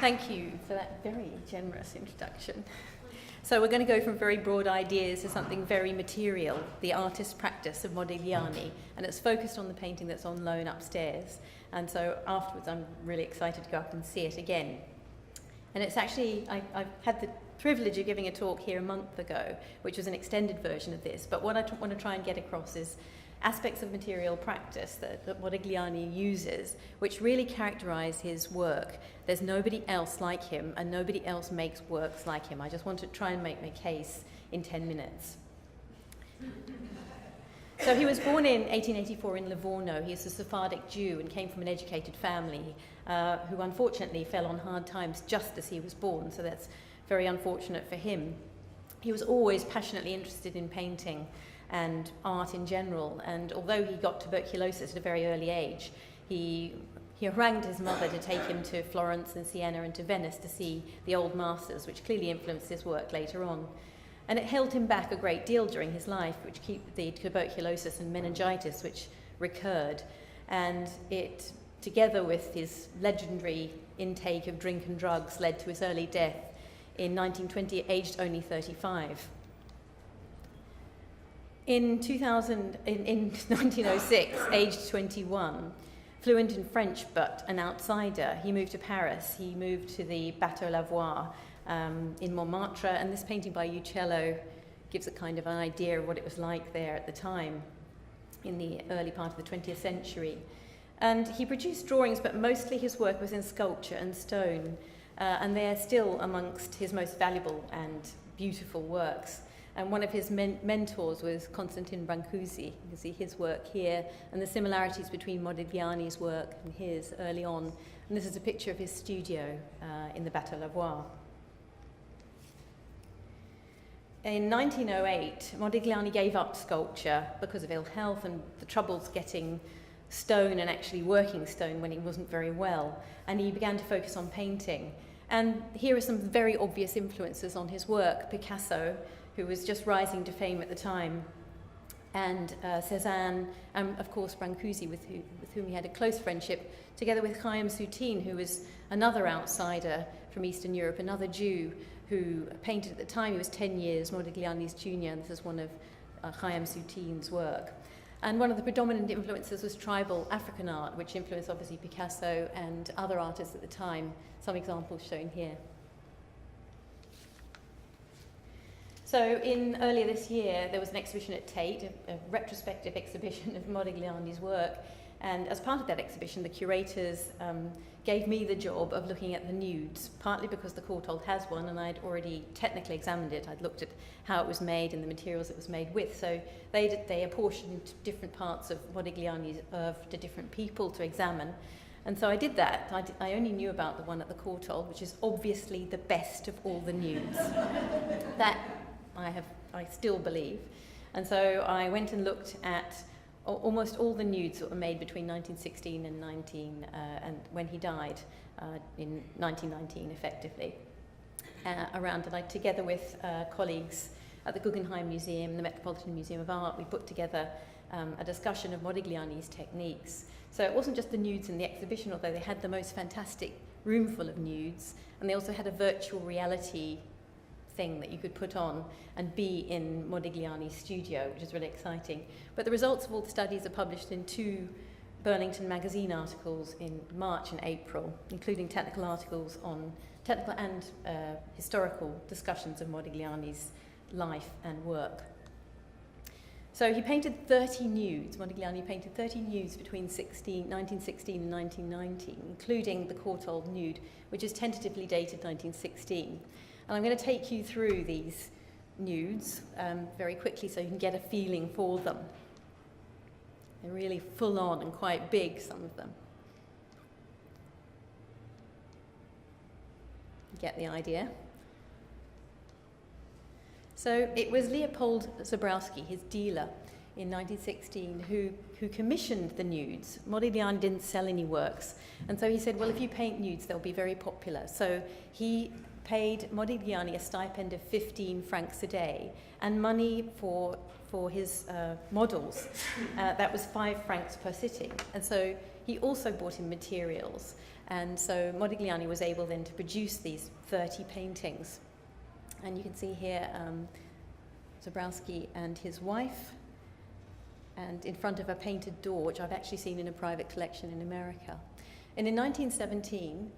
Thank you for that very generous introduction. So we're going to go from very broad ideas to something very material, the artist's practice of Modigliani, and it's focused on the painting that's on loan upstairs. And so afterwards I'm really excited to go up and see it again. And it's actually, I've had the privilege of giving a talk here a month ago, which was an extended version of this, but what I want to try and get across is aspects of material practice that Modigliani uses, which really characterize his work. There's nobody else like him, and nobody else makes works like him. I just want to try and make my case in 10 minutes. So he was born in 1884 in Livorno. He is a Sephardic Jew and came from an educated family who unfortunately fell on hard times just as he was born, so that's very unfortunate for him. He was always passionately interested in painting and art in general, and although he got tuberculosis at a very early age, he harangued his mother to take him to Florence and Siena and to Venice to see the old masters, which clearly influenced his work later on. And it held him back a great deal during his life, which kept the tuberculosis and meningitis which recurred, and it, together with his legendary intake of drink and drugs, led to his early death in 1920, aged only 35. In 1906, aged 21, fluent in French but an outsider, he moved to Paris. He moved to the Bateau Lavoie in Montmartre, and this painting by Uccello gives a kind of an idea of what it was like there at the time, in the early part of the 20th century. And he produced drawings, but mostly his work was in sculpture and stone, and they're still amongst his most valuable and beautiful works. And one of his mentors was Constantin Brancusi. You can see his work here and the similarities between Modigliani's work and his early on. And this is a picture of his studio in the Bateau Lavoie. In 1908, Modigliani gave up sculpture because of ill health and the troubles getting stone and actually working stone when he wasn't very well. And he began to focus on painting. And here are some very obvious influences on his work. Picasso, who was just rising to fame at the time, and Cézanne, and of course Brancusi, with whom he had a close friendship, together with Chaim Soutine, who was another outsider from Eastern Europe, another Jew who painted at the time. He was 10 years Modigliani's junior, and this is one of Chaim Soutine's work. And one of the predominant influences was tribal African art, which influenced obviously Picasso and other artists at the time. Some examples shown here. So earlier this year, there was an exhibition at Tate, a retrospective exhibition of Modigliani's work. And as part of that exhibition, the curators gave me the job of looking at the nudes, partly because the Courtauld has one, and I'd already technically examined it. I'd looked at how it was made and the materials it was made with. So they apportioned different parts of Modigliani's oeuvre to different people to examine. And so I did that. I only knew about the one at the Courtauld, which is obviously the best of all the nudes. That I still believe. And so I went and looked at almost all the nudes that were made between 1916 and when he died in 1919, effectively. Around it, together with colleagues at the Guggenheim Museum, the Metropolitan Museum of Art, we put together a discussion of Modigliani's techniques. So it wasn't just the nudes in the exhibition, although they had the most fantastic room full of nudes, and they also had a virtual reality thing that you could put on and be in Modigliani's studio, which is really exciting. But the results of all the studies are published in 2 Burlington magazine articles in March and April, including technical articles on technical and historical discussions of Modigliani's life and work. So he painted 30 nudes. Modigliani painted 30 nudes between 1916 and 1919, including the Courtauld nude, which is tentatively dated 1916. And I'm going to take you through these nudes very quickly so you can get a feeling for them. They're really full on and quite big, some of them. You get the idea? So it was Leopold Zabrowski, his dealer, in 1916, who commissioned the nudes. Modigliani didn't sell any works, and so he said, well, if you paint nudes, they'll be very popular. So he paid Modigliani a stipend of 15 francs a day and money for his models. That was 5 francs per sitting. And so he also bought him materials. And so Modigliani was able then to produce these 30 paintings. And you can see here Zabrowski and his wife, and in front of a painted door, which I've actually seen in a private collection in America. And in 1917,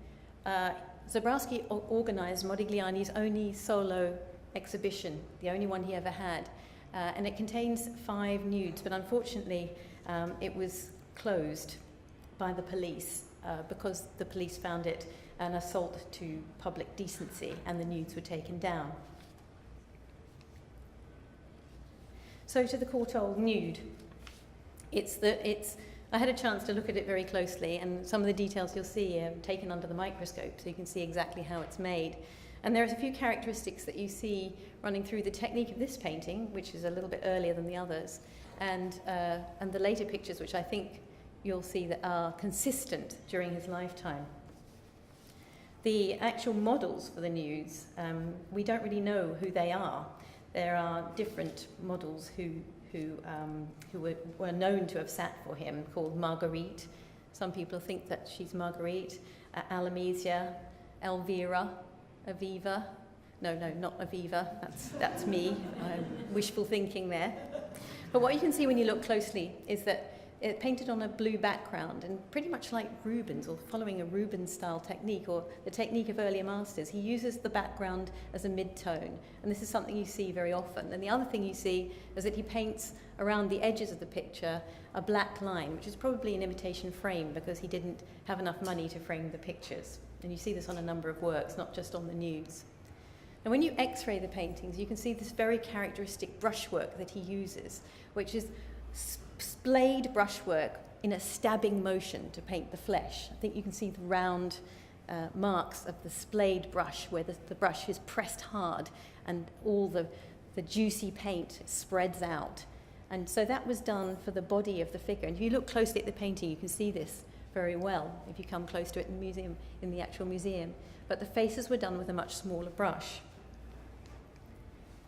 Zabrowski organised Modigliani's only solo exhibition, the only one he ever had. And it contains 5 nudes, but unfortunately it was closed by the police because the police found it an assault to public decency, and the nudes were taken down. So to the Courtauld nude. I had a chance to look at it very closely, and some of the details you'll see are taken under the microscope, so you can see exactly how it's made. And there are a few characteristics that you see running through the technique of this painting, which is a little bit earlier than the others, and the later pictures, which I think you'll see that are consistent during his lifetime. The actual models for the nudes, we don't really know who they are. There are different models who were known to have sat for him, called Marguerite. Some people think that she's Marguerite, Alamesia, Elvira, Aviva. No, not Aviva, that's me. Wishful thinking there. But what you can see when you look closely is that it's painted on a blue background, and pretty much like Rubens, or following a Rubens style technique, or the technique of earlier masters, he uses the background as a mid-tone, and this is something you see very often. And the other thing you see is that he paints around the edges of the picture a black line, which is probably an imitation frame because he didn't have enough money to frame the pictures. And you see this on a number of works, not just on the nudes. And when you x-ray the paintings, you can see this very characteristic brushwork that he uses, which is splayed brushwork in a stabbing motion to paint the flesh. I think you can see the round marks of the splayed brush, where the brush is pressed hard and all the juicy paint spreads out. And so that was done for the body of the figure. And if you look closely at the painting, you can see this very well if you come close to it in the museum, in the actual museum. But the faces were done with a much smaller brush.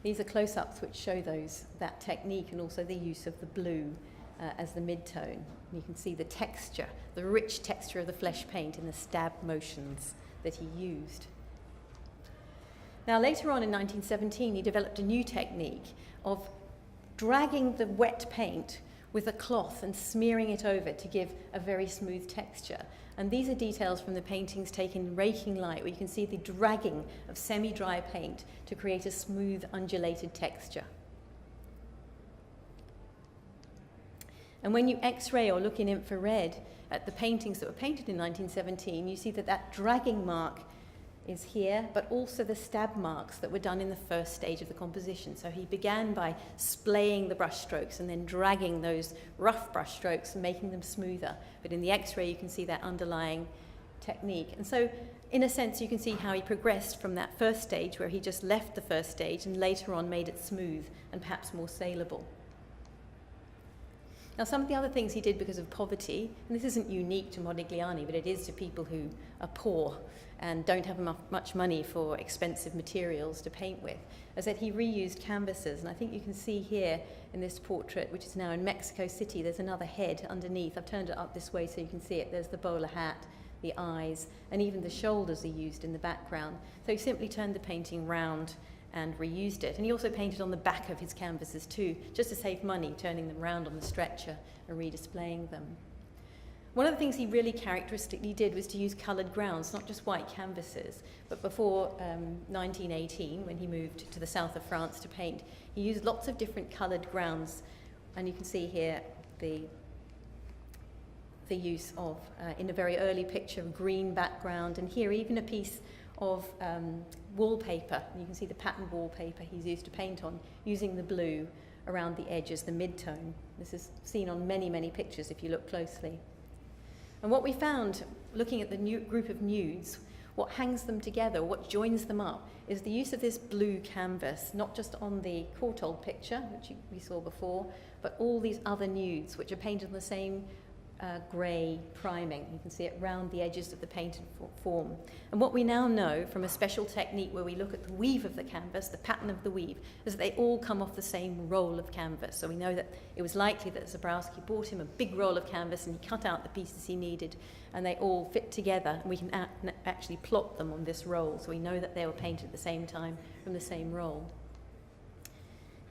These are close-ups which show that technique, and also the use of the blue as the mid-tone. You can see the texture, the rich texture of the flesh paint in the stab motions that he used. Now later on in 1917, he developed a new technique of dragging the wet paint with a cloth and smearing it over to give a very smooth texture. And these are details from the paintings taken in raking light, where you can see the dragging of semi-dry paint to create a smooth, undulated texture. And when you x-ray or look in infrared at the paintings that were painted in 1917, you see that dragging mark is here, but also the stab marks that were done in the first stage of the composition. So he began by splaying the brush strokes and then dragging those rough brush strokes and making them smoother. But in the x-ray, you can see that underlying technique. And so, in a sense, you can see how he progressed from that first stage, where he just left the first stage and later on made it smooth and perhaps more saleable. Now, some of the other things he did because of poverty, and this isn't unique to Modigliani, but it is to people who are poor and don't have much money for expensive materials to paint with, is that he reused canvases. And I think you can see here in this portrait, which is now in Mexico City, there's another head underneath. I've turned it up this way so you can see it. There's the bowler hat, the eyes, and even the shoulders are used in the background. So he simply turned the painting round and reused it. And he also painted on the back of his canvases too, just to save money, turning them round on the stretcher and redisplaying them. One of the things he really characteristically did was to use coloured grounds, not just white canvases, but before 1918, when he moved to the south of France to paint, he used lots of different coloured grounds. And you can see here the use of, in a very early picture, of green background, and here even a piece of wallpaper. You can see the patterned wallpaper he's used to paint on, using the blue around the edges, the mid-tone. This is seen on many, many pictures if you look closely. And what we found, looking at the group of nudes, what hangs them together, what joins them up, is the use of this blue canvas, not just on the Courtauld picture, which we saw before, but all these other nudes, which are painted on the same grey priming. You can see it round the edges of the painted form. And what we now know from a special technique where we look at the weave of the canvas, the pattern of the weave, is that they all come off the same roll of canvas. So we know that it was likely that Zabrowski bought him a big roll of canvas and he cut out the pieces he needed, and they all fit together, and we can actually plot them on this roll. So we know that they were painted at the same time from the same roll.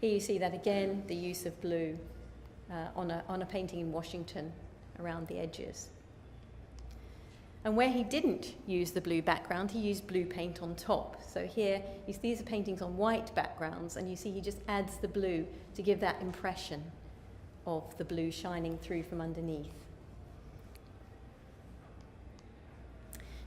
Here you see that again, the use of blue on a painting in Washington around the edges. And where he didn't use the blue background, he used blue paint on top. So here, these are paintings on white backgrounds, and you see he just adds the blue to give that impression of the blue shining through from underneath.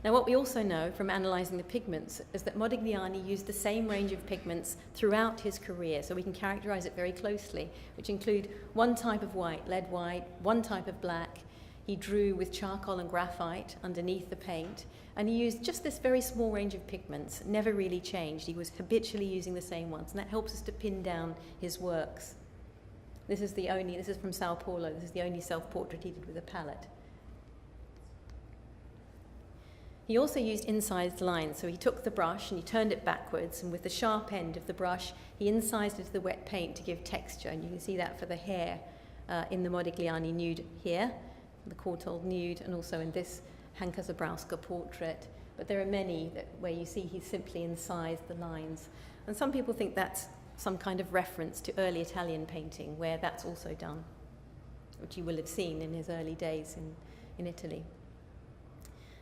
Now, what we also know from analysing the pigments is that Modigliani used the same range of pigments throughout his career, so we can characterise it very closely, which include one type of white, lead white, one type of black. He drew with charcoal and graphite underneath the paint, and he used just this very small range of pigments, never really changed. He was habitually using the same ones, and that helps us to pin down his works. This is from Sao Paulo. This is the only self-portrait he did with a palette. He also used incised lines, so he took the brush and he turned it backwards, and with the sharp end of the brush, he incised into the wet paint to give texture, and you can see that for the hair in the Modigliani nude here, the Courtauld nude, and also in this Hanka Zabrowska portrait. But there are many where you see he simply incised the lines. And some people think that's some kind of reference to early Italian painting, where that's also done, which you will have seen in his early days in Italy.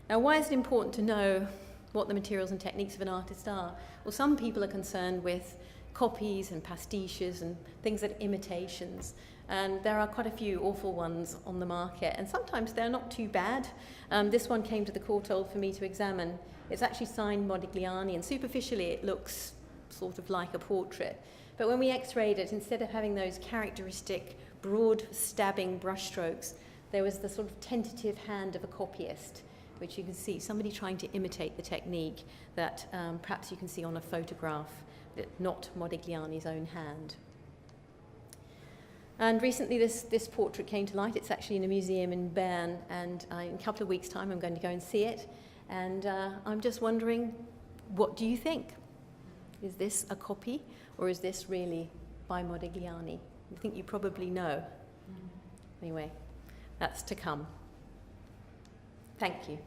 Now, why is it important to know what the materials and techniques of an artist are? Well, some people are concerned with copies and pastiches and things that are imitations, and there are quite a few awful ones on the market, and sometimes they're not too bad. This one came to the Courtauld for me to examine. It's actually signed Modigliani, and superficially it looks sort of like a portrait. But when we x-rayed it, instead of having those characteristic broad stabbing brushstrokes, there was the sort of tentative hand of a copyist, which you can see, somebody trying to imitate the technique that perhaps you can see on a photograph, not Modigliani's own hand. And recently this portrait came to light. It's actually in a museum in Bern, and in a couple of weeks' time I'm going to go and see it. And I'm just wondering, what do you think? Is this a copy, or is this really by Modigliani? I think you probably know. Anyway, that's to come. Thank you.